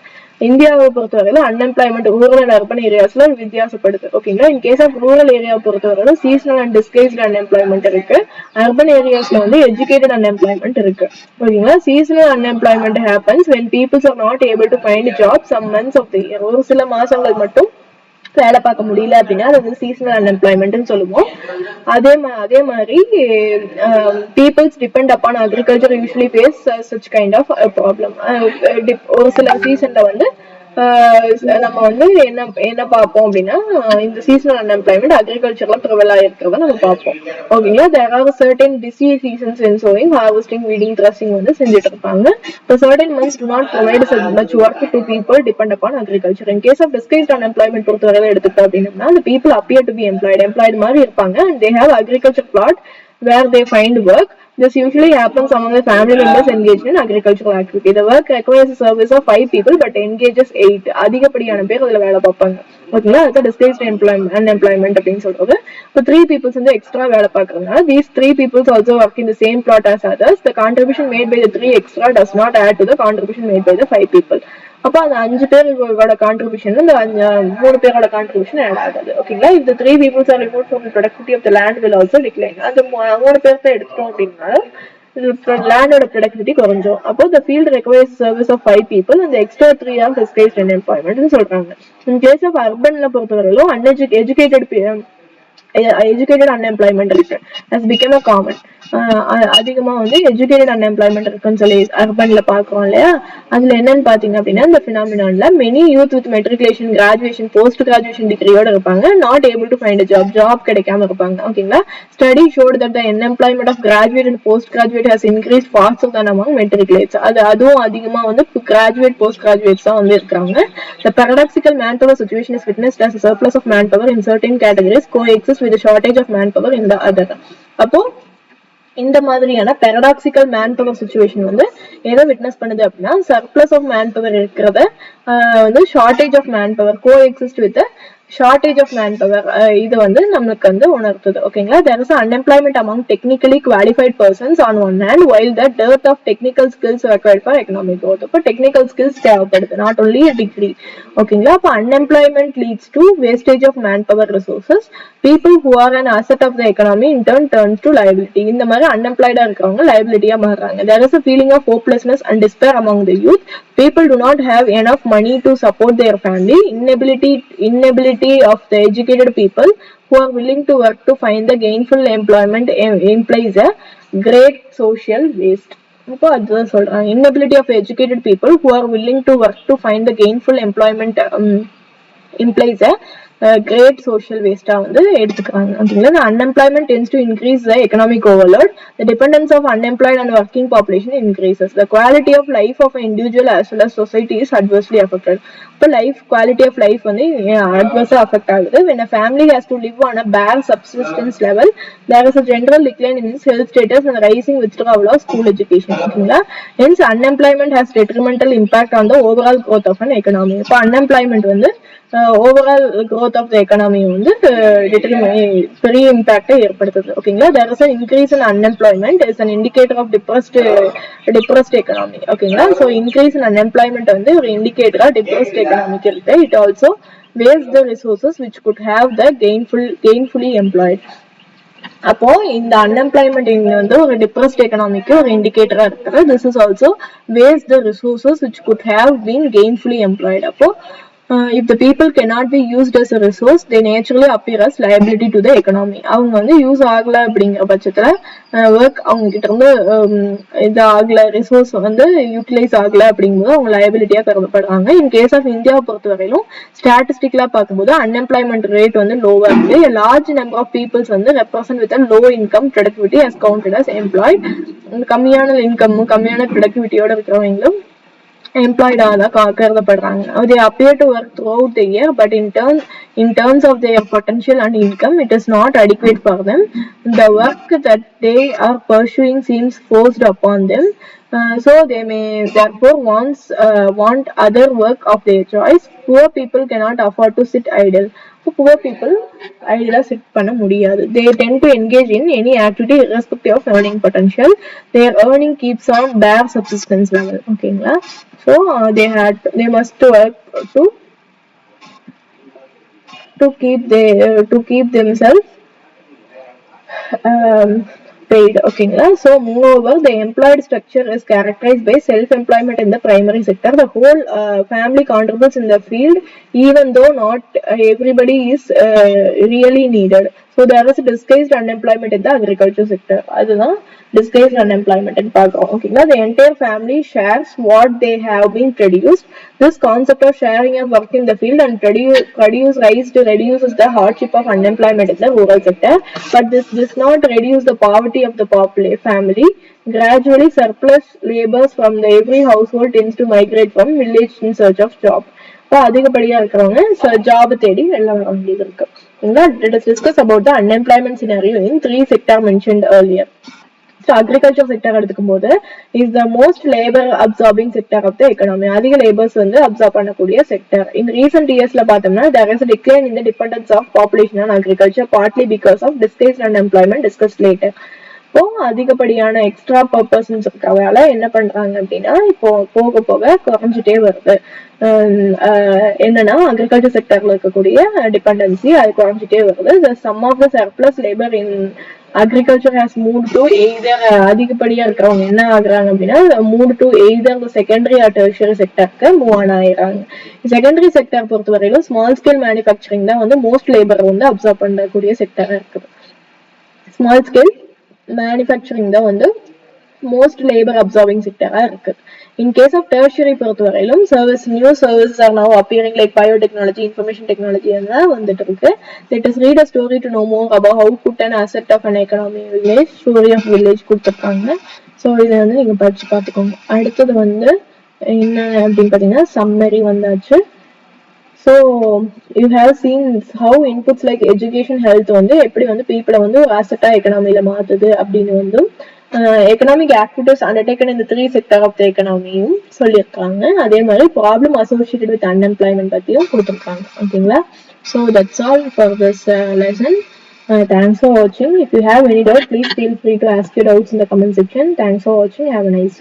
இந்தியாவை பொறுத்தவரையில unemployment rural and urban ஏரியாஸ்ல வித்தியாசப்படுது. ஓகேங்களா, in case of rural area பொறுத்தவரையில seasonal and disguised unemployment இருக்கு. Urban ஏரியாஸ்ல வந்து educated unemployment இருக்கு. ஓகேங்களா, seasonal unemployment happens when peoples are not able to find jobs some months of the year. ஒரு சில மாசங்கள் மட்டும் வேலை பார்க்க முடியல அப்படின்னா அது வந்து சீசனல் அன்எம்ப்ளாய்மெண்ட்னு சொல்லுவோம். அதே மாதிரி peoples depend upon agriculture usually face such kind of problem. ஒரு சில சீசன்ல வந்து நம்ம வந்து என்ன பார்ப்போம் அப்படின்னா இந்த சீசனல் அன்எம்ப்ளாய்மெண்ட் அக்ரிகல்ச்சர்ல ப்ரிவல் ஆயிருக்கிறத நம்ம பார்ப்போம். ஓகேங்களா, there are certain busy seasons in sowing, harvesting, weeding, threshing வந்து செஞ்சுட்டு இருப்பாங்க. இப்போ certain months do not provide much work to people depend upon agriculture. In case of disguised unemployment பொறுத்தவரை எடுத்துக்கிட்டோம் அப்படின்னா அந்த people appear to be employed மாதிரி இருப்பாங்க. And they have agriculture plot where they find work. This usually happens among the family members engaged in agricultural activity. The work requires a service of 5 people but engages 8. அதிகப்படியான பேர் அதுல வேலை பார்ப்பாங்க. ஓகேங்களா, அதுக்கு டிஸ்கேஸ்ட் unemployment அப்படின்னு சொல்றது. இப்போ 3 peoples வந்து எக்ஸ்ட்ரா வேலை பார்க்கறதுனால these 3 peoples also work in the same plot as others. The contribution made by the 3 extra does not add to the contribution made by the 5 people. அப்போ அந்த 5 பேரோட கான்ட்ரிபியூஷன் இந்த 3 பேரோட கான்ட்ரிபியூஷன் ஆட் ஆகாது. ஓகேங்களா, if the 3 peoples are removed from the productivity of the land will also decline. அந்த 3 பேர்த்த எடுத்துட்டோம் அப்படின்னா லேண்டோட ப்ரொடக்டிவிட்டி குறைஞ்சோம். அப்போ the field requires service of 5 people and the extra 3 are displaced unemployment சொல்றாங்க. In case of urbanல பொறுத்தவரையிலும் educated educated unemployment rate has become a common. அதிகமா வந்து educated unemployment இருக்குன்னு சொல்லி அர்பன்ல பாக்குறோம் இல்லையா. அதுல என்னன்னு பாத்தீங்க அப்படின்னா இந்த பினாமினான்ல many youth with matriculation graduation post graduation டிகிரியோட இருப்பாங்க, not able to find job கிடைக்காம இருப்பாங்க. ஓகேங்களா. Study showed that the unemployment of graduate and post graduate has increase faster than among matriculates. அதுவும் அதிகமா வந்து கிராஜுவேட் போஸ்ட் கிராஜுவேட்ஸ் தான் வந்து இருக்காங்க. The paradoxical manpower situation is witnessed as a surplus of manpower in certain categories coexist with a shortage of manpower in the other. அப்போ இந்த மாதிரியான paradoxical man power situation வந்து எதை விட்னஸ் பண்ணுது அப்படின்னா சர்ப்ளஸ் ஆஃப் மேன் பவர் இருக்கிறத வந்து shortage of manpower coexist with shortage of manpower இது வந்து நமக்கு வந்து உணர்த்துது. ஓகேங்களா. there is unemployment among technically qualified persons on one hand while the dearth of technical skills required for economic growth. அப்போ technical skills தேவைப்படுது, not only degree. ஓகேங்களா. அப்போ unemployment leads to wastage of manpower resources. people who are an asset of the economy in turn turns to liability. இந்த மாதிரி அன்எம்ப்ளாய்டா இருக்கிறவங்க liability-ஆ மாறுறாங்க. there is a feeling of hopelessness and despair among the youth. people do not have enough money to support their family. Inability of the educated people who are willing to work to find the gainful employment implies a great social waste. அப்போ அதுதான் சொல்றாங்க. inability of educated people who are willing to work to find the gainful employment implies a great social waste வந்து எடுத்துக்கிறாங்க. ஓகேங்களா. the unemployment tends to increase the economic overload. the dependence of unemployed and working population increases. the quality of life of an individual as well as society is adversely affected. இப்போ life quality of life வந்து அட்வர்ஸா affect ஆகுது. when a family has to live on a bare subsistence level there is a general decline in its health status and rising withdrawal of school education. ஓகேங்களா. hence unemployment has detrimental impact on the overall growth of an economy. இப்போ unemployment வந்து overall growth of the economy வந்து பெரிய இம்பாக்டை ஏற்படுத்துது. ஓகேங்களா. there is an increase in unemployment is an indicator of depressed economy. ஓகேங்களா. so increase in unemployment வந்து ஒரு இண்டிகேட்டரா depressed economy இருக்கு. it also wastes the resources which could have the gainfully employed. அப்போ இந்த அன்எம்ப்ளாய்மெண்ட் வந்து ஒரு டிப்ரெஸ்ட் எக்கனாமிக்கு ஒரு இண்டிகேட்டரா இருக்குது. this is also waste the resources which could have been gainfully employed. அப்போ if the people cannot be used as a resource they naturally appear as liability to the economy. அவங்க வந்து use ஆகல அப்படிங்கிற பட்சத்துல work அவங்க கிட்ட இருந்து இது ஆகல, ரிசோர்ஸ் வந்து யூட்டிலைஸ் ஆகல அப்படிங்கும்போது அவங்க லயபிலிட்டியா கருதப்படுறாங்க. இன் கேஸ் ஆஃப் இந்தியாவை பொறுத்த வரையிலும் ஸ்டாட்டிஸ்டிக்லா பார்க்கும்போது அன்எம்ப்ளாய்மெண்ட் ரேட் வந்து லோவா இருக்கு. லார்ஜ் நம்பர் ஆஃப் பீப்புள்ஸ் வந்து represent with low income productivity as counted as employed. கம்மியான இன்கமும் கம்மியான ப்ரொடக்டிவிட்டியோட இருக்கிறவங்களும் employed கருதப்படுறாங்க. they appear to work throughout the year but in terms of their potential and income it is not adequate for them. the work that they are pursuing seems forced upon them, so they may therefore want other work of their choice. poor people cannot afford to sit idle. poor people idle sit பண்ண முடியாது. they tend to engage in any activity irrespective of earning potential. their earning keeps on bare subsistence level. ஓகேங்களா. so they must work to keep themselves paid. ஓகேங்களா. so moreover the employed structure is characterized by self-employment in the primary sector. the whole family contributes in the field even though not everybody is really needed. so there is disguised unemployment in the agriculture sector. அதுதான் disguised unemployment ன்னு பார்க்கிறோம். ஓகேங்களா. the entire family shares what they have been produced. this concept of sharing of work in the field and reduces the hardship of unemployment in the rural sector, but this does not reduce the poverty of the family. gradually surplus labors from the every household tends to migrate from village in search of job. அதிகப்படியா இருக்கிறவங்க job தேடி எல்லாம் வர வேண்டியது இருக்கு. Let us discuss about the unemployment scenario in 3 sectors mentioned earlier. so agriculture sector எடுத்துக்கும் போது is the most labor absorbing sector of the economy. அதிக லேபர்ஸ் வந்து அப்சார்ப் பண்ணக்கூடிய செக்டர். in recent yearsல பார்த்தோம்னா there is a decline in the dependence of population on agriculture partly because of disguised unemployment discussed later. இப்போ அதிகப்படியான extra பர்பஸ்ன்னு இருக்கிறதால என்ன பண்றாங்க அப்படின்னா இப்போ போக போக குறைஞ்சிட்டே வருது. என்னன்னா அக்ரிகல்ச்சர் செக்டர்ல இருக்கக்கூடிய டிபெண்டன்சி அது குறைஞ்சிட்டே வருது. The sum of the surplus labor in agriculture has moved to either அதிகப்படியா இருக்கிறவங்க என்ன ஆகுறாங்க அப்படின்னா move to either secondary or tertiary செக்டருக்கு மூவ் ஆன் ஆயிடுறாங்க. செகண்டரி செக்டர் பொறுத்த வரையிலும் ஸ்மால் ஸ்கேல் மேனுஃபேக்சரிங் தான் வந்து மோஸ்ட் லேபர் வந்து அப்சர்வ் பண்ணக்கூடிய செக்டரா இருக்குது. ஸ்மால் ஸ்கேல் மேனுஃபேக்சரிங் தான் வந்து மோஸ்ட் லேபர் அப்சர்விங் செக்டரா இருக்கு. In case of tertiary பொறுத்தவரையிலும் new services are now appearing like biotechnology, information technology எல்லாம் வந்துட்டு இருக்கு. Let us read a story to know more about how put an asset of an economy village, story of village கொடுத்துருக்காங்க. So இதை வந்து நீங்க படிச்சு பார்த்துக்கோங்க. அடுத்தது வந்து என்ன அப்படின்னு பார்த்தீங்கன்னா சம்மரி வந்தாச்சு. So you have seen how inputs like education, health வந்து எப்படி வந்து people வந்து asset எக்கனாமில மாத்துது அப்படின்னு வந்து economic activities undertaken in the three sector of the economy சொல்லியிருக்காங்க. அதே மாதிரி problem associated with unemployment பத்தியும் கொடுத்துருக்காங்க. ஓகேங்களா? So that's all for this lesson. Thanks for watching. If you have any doubt, please feel free to ask your doubts in the comment section. Thanks for watching. Have a nice day.